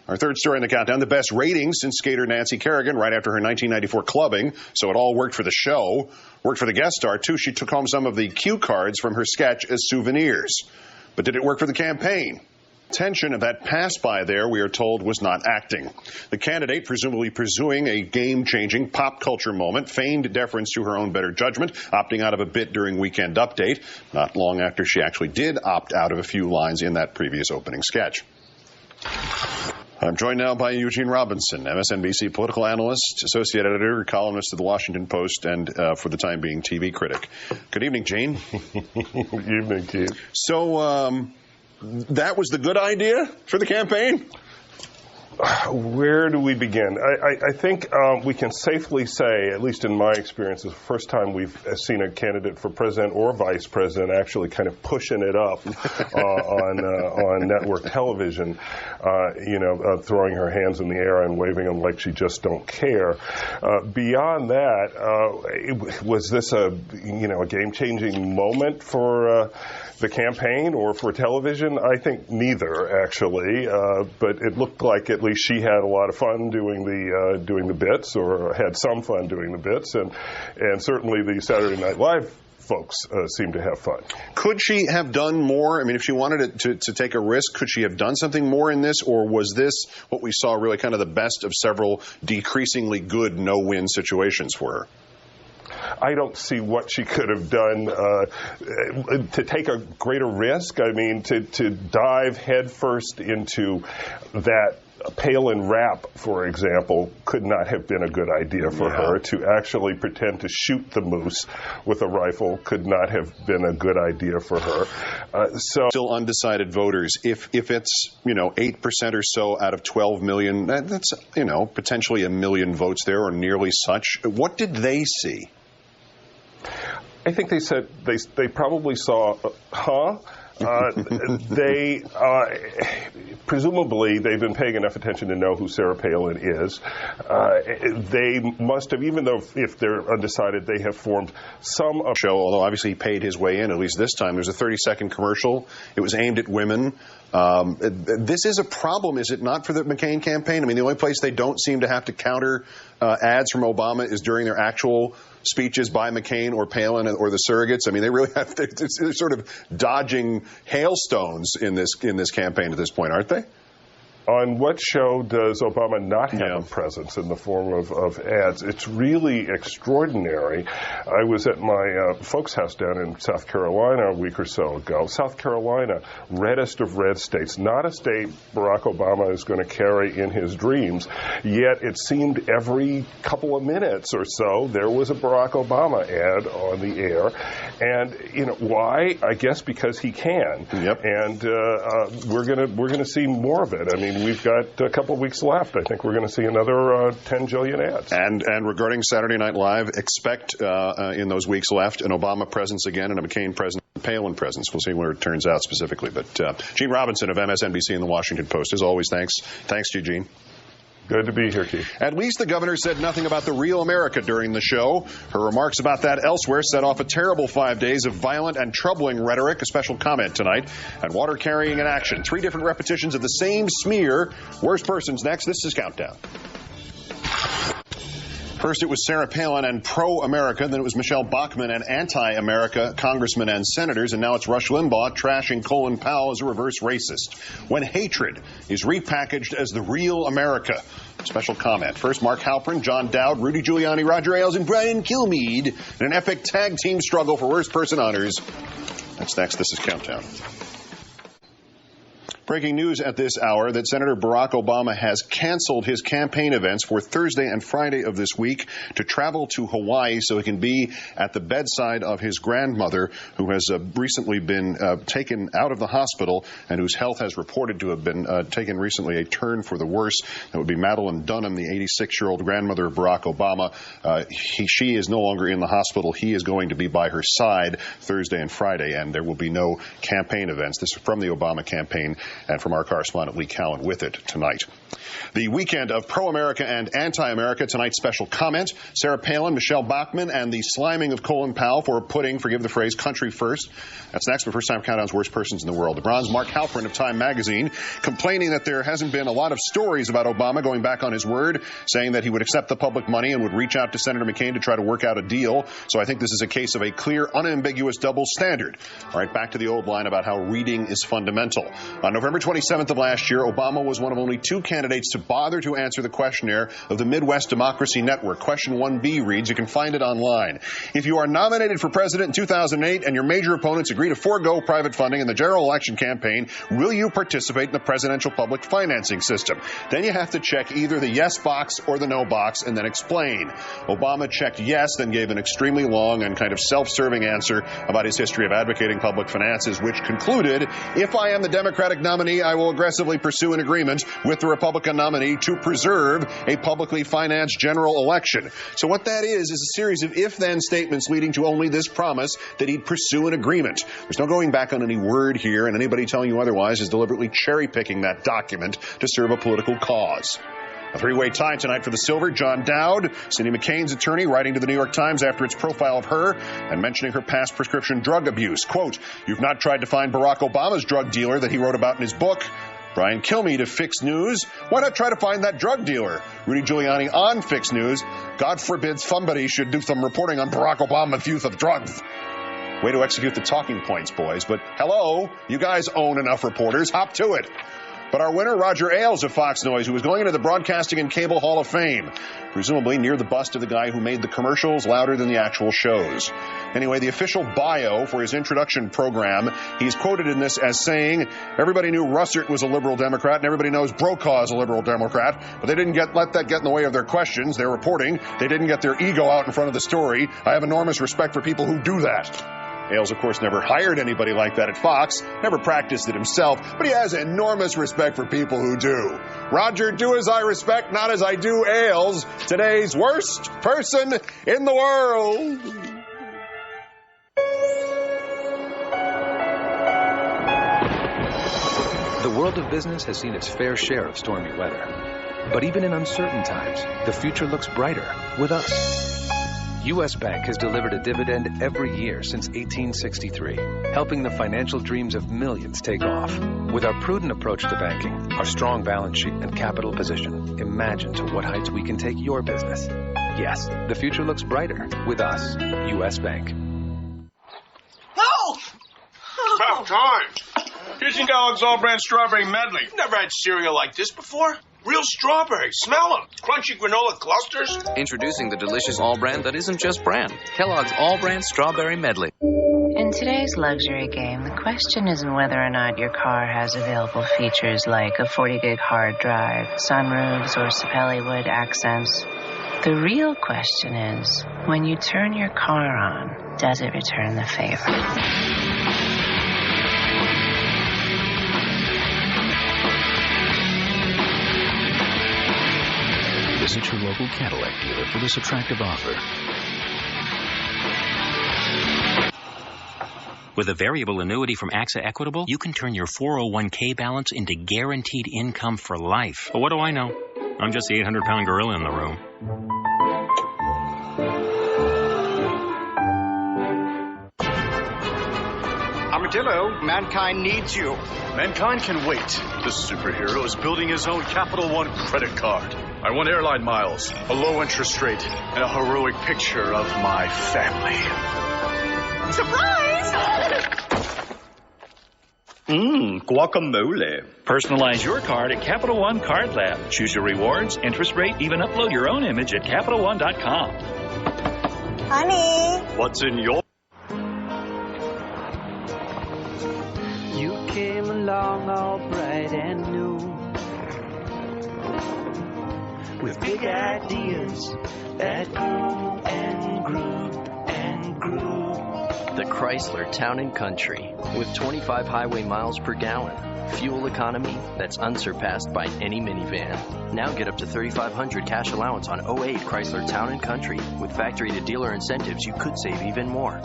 S1: Our third story in the countdown, the best ratings since skater Nancy Kerrigan right after her 1994 clubbing. So it all worked for the show. Worked for the guest star, too. She took home some of the cue cards from her sketch as souvenirs. But did it work for the campaign? Tension of that pass-by there, we are told, was not acting. The candidate, presumably pursuing a game-changing pop culture moment, feigned deference to her own better judgment, opting out of a bit during Weekend Update, not long after she actually did opt out of a few lines in that previous opening sketch. I'm joined now by Eugene Robinson, MSNBC political analyst, associate editor, columnist of the Washington Post, and for the time being, TV critic. Good evening, Gene.
S22: Good evening, Keith.
S1: So, that was the good idea for the campaign?
S22: Where do we begin? I think we can safely say, at least in my experience, it's the first time we've seen a candidate for president or vice president actually kind of pushing it up on network television, throwing her hands in the air and waving them like she just don't care. Beyond that, was this a game-changing moment for the campaign or for television? I think neither, actually. But it looked like at least she had a lot of fun doing the bits, or had some fun doing the bits, and certainly the Saturday Night Live folks seem to have fun.
S1: Could she have done more? I mean, if she wanted to take a risk, could she have done something more in this, or was this what we saw really kind of the best of several decreasingly good no-win situations for her?
S22: I don't see what she could have done to take a greater risk. I mean, to dive headfirst into that Palin rap, for example, could not have been a good idea for her. To actually pretend to shoot the moose with a rifle could not have been a good idea for her.
S1: Still undecided voters. If it's 8% or so out of 12 million, that's potentially 1 million votes there, or nearly such. What did they see?
S22: I think they said they probably saw, they presumably they've been paying enough attention to know who Sarah Palin is. They must have, even though if they're undecided, they have formed some
S1: show. Although obviously he paid his way in, at least this time. There's a 30-second commercial. It was aimed at women. This is a problem, is it not, for the McCain campaign? I mean, the only place they don't seem to have to counter ads from Obama is during their actual speeches by McCain or Palin or the surrogates. I mean, they really have they're sort of dodging hailstones in this campaign at this point, aren't they?
S22: On what show does Obama not have a presence in the form of ads? It's really extraordinary. I was at my folks' house down in South Carolina a week or so ago. South Carolina, reddest of red states, not a state Barack Obama is going to carry in his dreams, yet it seemed every couple of minutes or so there was a Barack Obama ad on the air. And why? I guess because he can.
S1: Yep.
S22: And we're gonna see more of it. I mean, we've got a couple of weeks left. I think we're going to see another 10 jillion ads.
S1: And regarding Saturday Night Live, expect in those weeks left an Obama presence again and a McCain presence. Palin presence. We'll see where it turns out specifically. But Gene Robinson of MSNBC and the Washington Post, as always, thanks to you, Gene.
S13: Good to be here, Keith.
S1: At least the governor said nothing about the real America during the show. Her remarks about that elsewhere set off a terrible 5 days of violent and troubling rhetoric. A special comment tonight. And water carrying in action. 3 different repetitions of the same smear. Worst persons next. This is Countdown. First, it was Sarah Palin and pro-America. Then it was Michelle Bachmann and anti-America congressmen and senators. And now it's Rush Limbaugh trashing Colin Powell as a reverse racist. When hatred is repackaged as the real America. Special comment. First, Mark Halperin, John Dowd, Rudy Giuliani, Roger Ailes, and Brian Kilmeade in an epic tag team struggle for worst person honors. That's next. This is Countdown. Breaking news at this hour that Senator Barack Obama has canceled his campaign events for Thursday and Friday of this week to travel to Hawaii so he can be at the bedside of his grandmother, who has recently been taken out of the hospital and whose health has reported to have been taken recently a turn for the worse. That would be Madeline Dunham, the 86-year-old grandmother of Barack Obama. She is no longer in the hospital. He is going to be by her side Thursday and Friday, and there will be no campaign events. This is from the Obama campaign and from our correspondent Lee Cowan with it tonight. The weekend of pro-America and anti-America. Tonight's special comment. Sarah Palin, Michelle Bachmann, and the sliming of Colin Powell for putting, forgive the phrase, country first. That's next, but first time Countdown's worst persons in the world. The bronze Mark Halperin of Time magazine complaining that there hasn't been a lot of stories about Obama going back on his word, saying that he would accept the public money and would reach out to Senator McCain to try to work out a deal. So I think this is a case of a clear, unambiguous double standard. All right, back to the old line about how reading is fundamental. On November 27th of last year, Obama was one of only 2 candidates to bother to answer the questionnaire of the Midwest Democracy Network. Question 1B reads, you can find it online. If you are nominated for president in 2008 and your major opponents agree to forego private funding in the general election campaign, will you participate in the presidential public financing system? Then you have to check either the yes box or the no box and then explain. Obama checked yes, then gave an extremely long and kind of self-serving answer about his history of advocating public finances, which concluded, if I am the Democratic nominee, I will aggressively pursue an agreement with the Republican nominee to preserve a publicly financed general election. So what that is a series of if-then statements leading to only this promise that he'd pursue an agreement. There's no going back on any word here, and anybody telling you otherwise is deliberately cherry-picking that document to serve a political cause. A 3-way tie tonight for the silver. John Dowd, Cindy McCain's attorney, writing to the New York Times after its profile of her and mentioning her past prescription drug abuse. Quote, you've not tried to find Barack Obama's drug dealer that he wrote about in his book. Brian Kilmeade of Fix News. Why not try to find that drug dealer? Rudy Giuliani on Fix News. God forbid somebody should do some reporting on Barack Obama's use of drugs. Way to execute the talking points, boys. But hello, you guys own enough reporters. Hop to it. But our winner, Roger Ailes of Fox News, who was going into the Broadcasting and Cable Hall of Fame, presumably near the bust of the guy who made the commercials louder than the actual shows. Anyway, the official bio for his introduction program, he's quoted in this as saying, everybody knew Russert was a liberal Democrat, and everybody knows Brokaw is a liberal Democrat, but they didn't let that get in the way of their questions, their reporting. They didn't get their ego out in front of the story. I have enormous respect for people who do that. Ailes, of course, never hired anybody like that at Fox, never practiced it himself, but he has enormous respect for people who do. Roger, do as I respect, not as I do Ailes, today's worst person in the world.
S14: The world of business has seen its fair share of stormy weather. But even in uncertain times, the future looks brighter with us. U.S. Bank has delivered a dividend every year since 1863, helping the financial dreams of millions take off. With our prudent approach to banking, our strong balance sheet and capital position, imagine to what heights we can take your business. Yes, the future looks brighter with us, U.S. Bank.
S15: Help! About time. Here's your Kellogg's All-Brand Strawberry Medley. Never had cereal like this before. Real strawberries. Smell them. Crunchy granola clusters.
S16: Introducing the delicious all-brand that isn't just brand. Kellogg's All-Brand Strawberry Medley.
S19: In today's luxury game, the question isn't whether or not your car has available features like a 40-gig hard drive, sunroofs, or sapelli wood accents. The real question is, when you turn your car on, does it return the favor?
S10: Visit your local Cadillac dealer for this attractive offer.
S2: With a variable annuity from AXA Equitable, you can turn your 401k balance into guaranteed income for life. But what do I know? I'm just the 800-pound gorilla in the room.
S12: Armadillo, mankind needs you.
S22: Mankind can wait. This superhero is building his own Capital One credit card. I want airline miles, a low interest rate, and a heroic picture of my family.
S18: Surprise!
S20: Guacamole. Personalize your card at Capital One Card Lab. Choose your rewards, interest rate, even upload your own image at CapitalOne.com.
S18: Honey.
S22: What's in your...
S18: You came along all bright and new with big ideas that grew and grew and grew.
S16: The Chrysler Town & Country, with 25 highway miles per gallon. Fuel economy that's unsurpassed by any minivan. Now get up to $3,500 cash allowance on 08 Chrysler Town & Country. With factory-to-dealer incentives, you could save even more.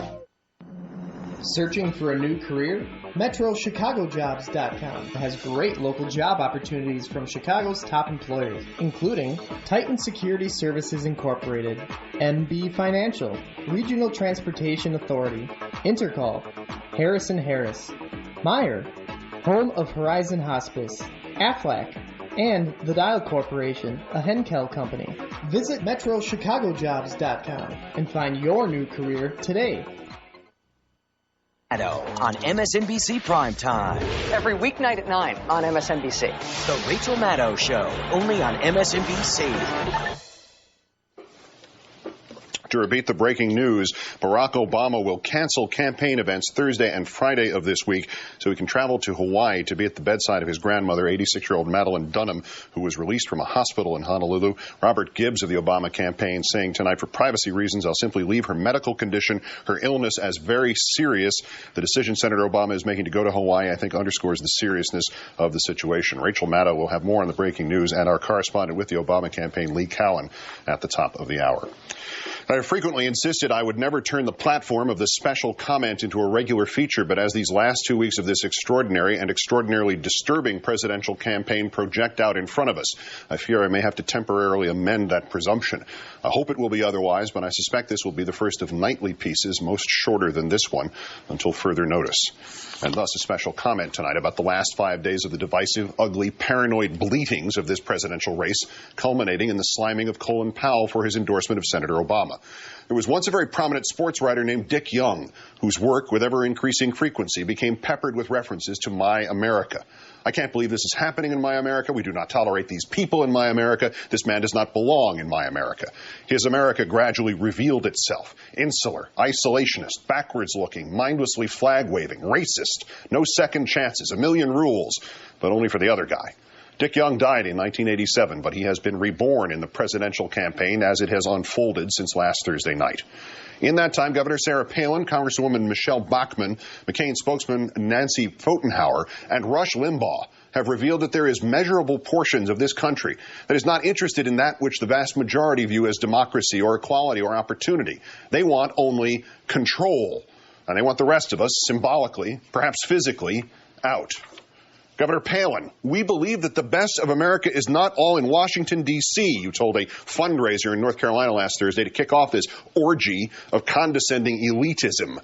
S21: Searching for a new career? MetroChicagoJobs.com has great local job opportunities from Chicago's top employers, including Titan Security Services Incorporated, MB Financial, Regional Transportation Authority, Intercall, Harrison Harris, Meyer, Home of Horizon Hospice, Aflac, and The Dial Corporation, a Henkel company. Visit MetroChicagoJobs.com and find your new career today.
S23: On MSNBC Primetime.
S17: Every weeknight at 9 on MSNBC.
S23: The Rachel Maddow Show, only on MSNBC.
S1: To repeat the breaking news, Barack Obama will cancel campaign events Thursday and Friday of this week so he can travel to Hawaii to be at the bedside of his grandmother, 86-year-old Madeline Dunham, who was released from a hospital in Honolulu. Robert Gibbs of the Obama campaign saying tonight, for privacy reasons, I'll simply leave her medical condition, her illness, as very serious. The decision Senator Obama is making to go to Hawaii, I think, underscores the seriousness of the situation. Rachel Maddow will have more on the breaking news, and our correspondent with the Obama campaign, Lee Cowan, at the top of the hour. I have frequently insisted I would never turn the platform of the special comment into a regular feature, but as these last 2 weeks of this extraordinary and extraordinarily disturbing presidential campaign project out in front of us, I fear I may have to temporarily amend that presumption. I hope it will be otherwise, but I suspect this will be the first of nightly pieces, most shorter than this one, until further notice. And thus a special comment tonight about the last 5 days of the divisive, ugly, paranoid bleatings of this presidential race, culminating in the sliming of Colin Powell for his endorsement of Senator Obama. There was once a very prominent sports writer named Dick Young, whose work, with ever-increasing frequency, became peppered with references to My America. I can't believe this is happening in My America. We do not tolerate these people in My America. This man does not belong in My America. His America gradually revealed itself. Insular, isolationist, backwards-looking, mindlessly flag-waving, racist, no second chances, a million rules, but only for the other guy. Dick Young died in 1987, but he has been reborn in the presidential campaign as it has unfolded since last Thursday night. In that time, Governor Sarah Palin, Congresswoman Michelle Bachmann, McCain spokesman Nancy Pfotenhauer, and Rush Limbaugh have revealed that there is measurable portions of this country that is not interested in that which the vast majority view as democracy or equality or opportunity. They want only control, and they want the rest of us, symbolically, perhaps physically, out. Governor Palin, we believe that the best of America is not all in Washington, D.C., you told a fundraiser in North Carolina last Thursday to kick off this orgy of condescending elitism.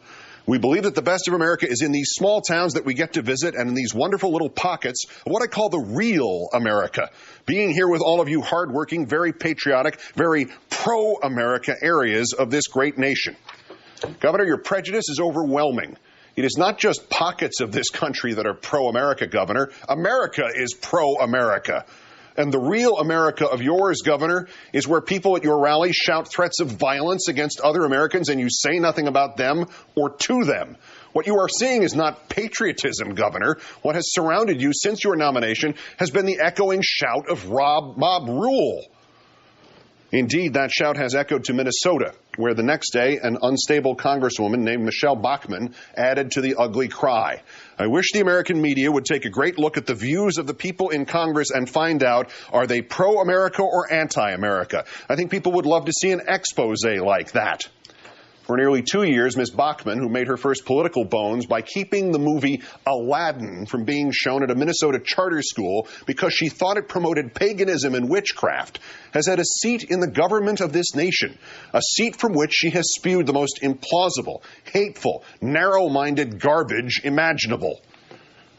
S1: We believe that the best of America is in these small towns that we get to visit and in these wonderful little pockets of what I call the real America. Being here with all of you hardworking, very patriotic, very pro-America areas of this great nation. Governor, your prejudice is overwhelming. It is not just pockets of this country that are pro-America, Governor. America is pro-America. And the real America of yours, Governor, is where people at your rallies shout threats of violence against other Americans and you say nothing about them or to them. What you are seeing is not patriotism, Governor. What has surrounded you since your nomination has been the echoing shout of mob rule. Indeed, that shout has echoed to Minnesota, where the next day an unstable congresswoman named Michelle Bachmann added to the ugly cry. I wish the American media would take a great look at the views of the people in Congress and find out, are they pro-America or anti-America? I think people would love to see an expose like that. For nearly 2 years, Ms. Bachmann, who made her first political bones by keeping the movie Aladdin from being shown at a Minnesota charter school because she thought it promoted paganism and witchcraft, has had a seat in the government of this nation, a seat from which she has spewed the most implausible, hateful, narrow-minded garbage imaginable.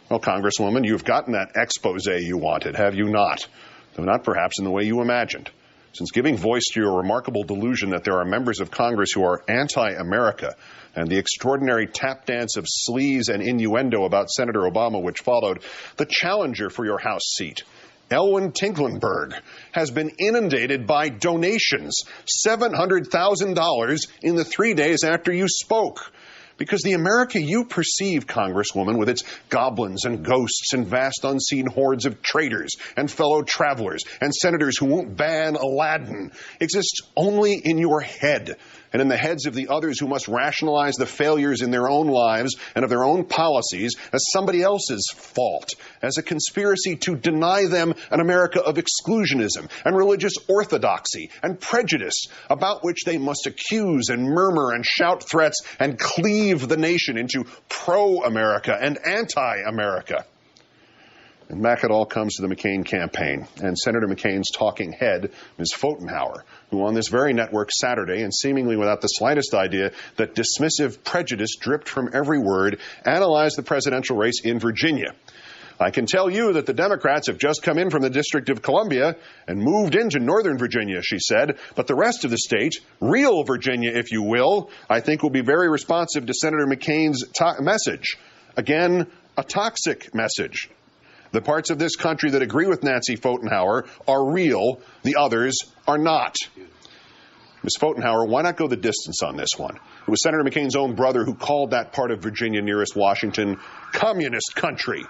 S1: Well, Congresswoman, you've gotten that expose you wanted, have you not? Though not perhaps in the way you imagined. Since giving voice to your remarkable delusion that there are members of Congress who are anti-America and the extraordinary tap dance of sleaze and innuendo about Senator Obama which followed, the challenger for your House seat, Elwyn Tinklenberg, has been inundated by donations, $700,000 in the 3 days after you spoke. Because the America you perceive, Congresswoman, with its goblins and ghosts and vast unseen hordes of traitors and fellow travelers and senators who won't ban Aladdin, exists only in your head and in the heads of the others who must rationalize the failures in their own lives and of their own policies as somebody else's fault, as a conspiracy to deny them an America of exclusionism and religious orthodoxy and prejudice, about which they must accuse and murmur and shout threats and cleave the nation into pro-America and anti-America. And back it all comes to the McCain campaign and Senator McCain's talking head, Ms. Pfotenhauer, who on this very network Saturday, and seemingly without the slightest idea that dismissive prejudice dripped from every word, analyzed the presidential race in Virginia. I can tell you that the Democrats have just come in from the District of Columbia and moved into Northern Virginia, she said. But the rest of the state, real Virginia, if you will, I think will be very responsive to Senator McCain's message. Again, a toxic message. The parts of this country that agree with Nancy Pfotenhauer are real. The others are not. Ms. Pfotenhauer, why not go the distance on this one? It was Senator McCain's own brother who called that part of Virginia nearest Washington communist country.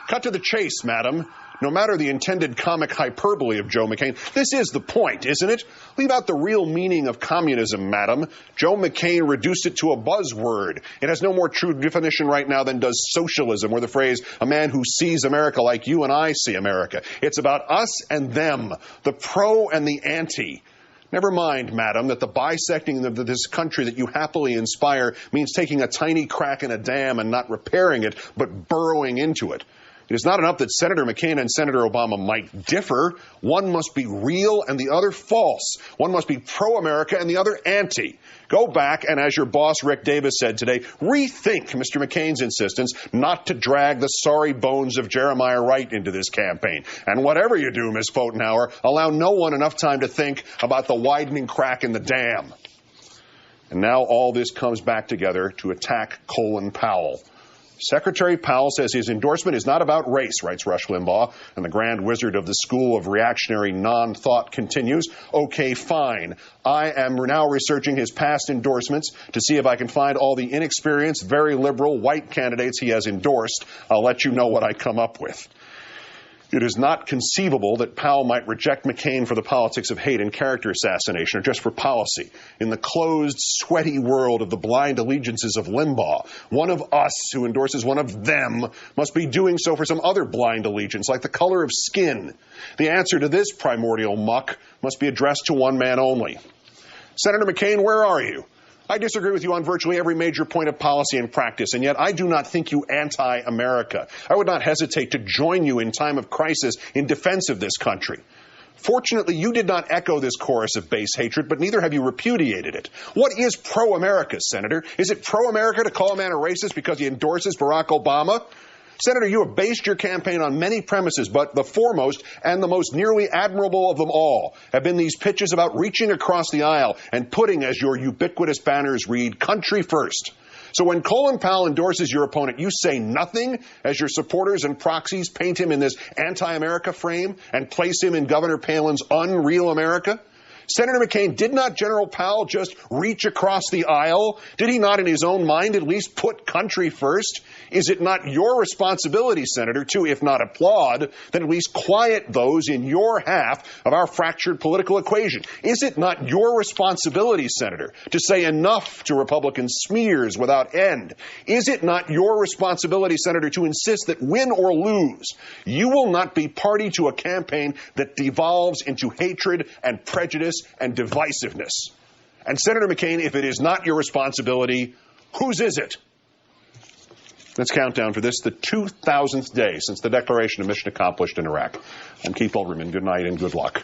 S1: Cut to the chase, madam. No matter the intended comic hyperbole of Joe McCain, this is the point, isn't it? Leave out the real meaning of communism, madam. Joe McCain reduced it to a buzzword. It has no more true definition right now than does socialism, or the phrase, a man who sees America like you and I see America. It's about us and them, the pro and the anti. Never mind, madam, that the bisecting of this country that you happily inspire means taking a tiny crack in a dam and not repairing it, but burrowing into it. It is not enough that Senator McCain and Senator Obama might differ. One must be real and the other false. One must be pro-America and the other anti. Go back and, as your boss Rick Davis said today, rethink Mr. McCain's insistence not to drag the sorry bones of Jeremiah Wright into this campaign. And whatever you do, Ms. Pfotenhauer, allow no one enough time to think about the widening crack in the dam. And now all this comes back together to attack Colin Powell. Secretary Powell says his endorsement is not about race, writes Rush Limbaugh, and the grand wizard of the school of reactionary non-thought continues. Okay, fine. I am now researching his past endorsements to see if I can find all the inexperienced, very liberal, white candidates he has endorsed. I'll let you know what I come up with. It is not conceivable that Powell might reject McCain for the politics of hate and character assassination, or just for policy. In the closed, sweaty world of the blind allegiances of Limbaugh, one of us who endorses one of them must be doing so for some other blind allegiance, like the color of skin. The answer to this primordial muck must be addressed to one man only. Senator McCain, where are you? I disagree with you on virtually every major point of policy and practice, and yet I do not think you anti-America. I would not hesitate to join you in time of crisis in defense of this country. Fortunately, you did not echo this chorus of base hatred, but neither have you repudiated it. What is pro-America, Senator? Is it pro-America to call a man a racist because he endorses Barack Obama? Senator, you have based your campaign on many premises, but the foremost and the most nearly admirable of them all have been these pitches about reaching across the aisle and putting, as your ubiquitous banners read, country first. So when Colin Powell endorses your opponent, you say nothing as your supporters and proxies paint him in this anti-America frame and place him in Governor Palin's unreal America? Senator McCain, did not General Powell just reach across the aisle? Did he not in his own mind at least put country first? Is it not your responsibility, Senator, to, if not applaud, then at least quiet those in your half of our fractured political equation? Is it not your responsibility, Senator, to say enough to Republican smears without end? Is it not your responsibility, Senator, to insist that win or lose, you will not be party to a campaign that devolves into hatred and prejudice and divisiveness? And Senator McCain, if it is not your responsibility, whose is it? Let's count down for this, the 2,000th day since the declaration of mission accomplished in Iraq. I'm Keith Olbermann. Good night and good luck.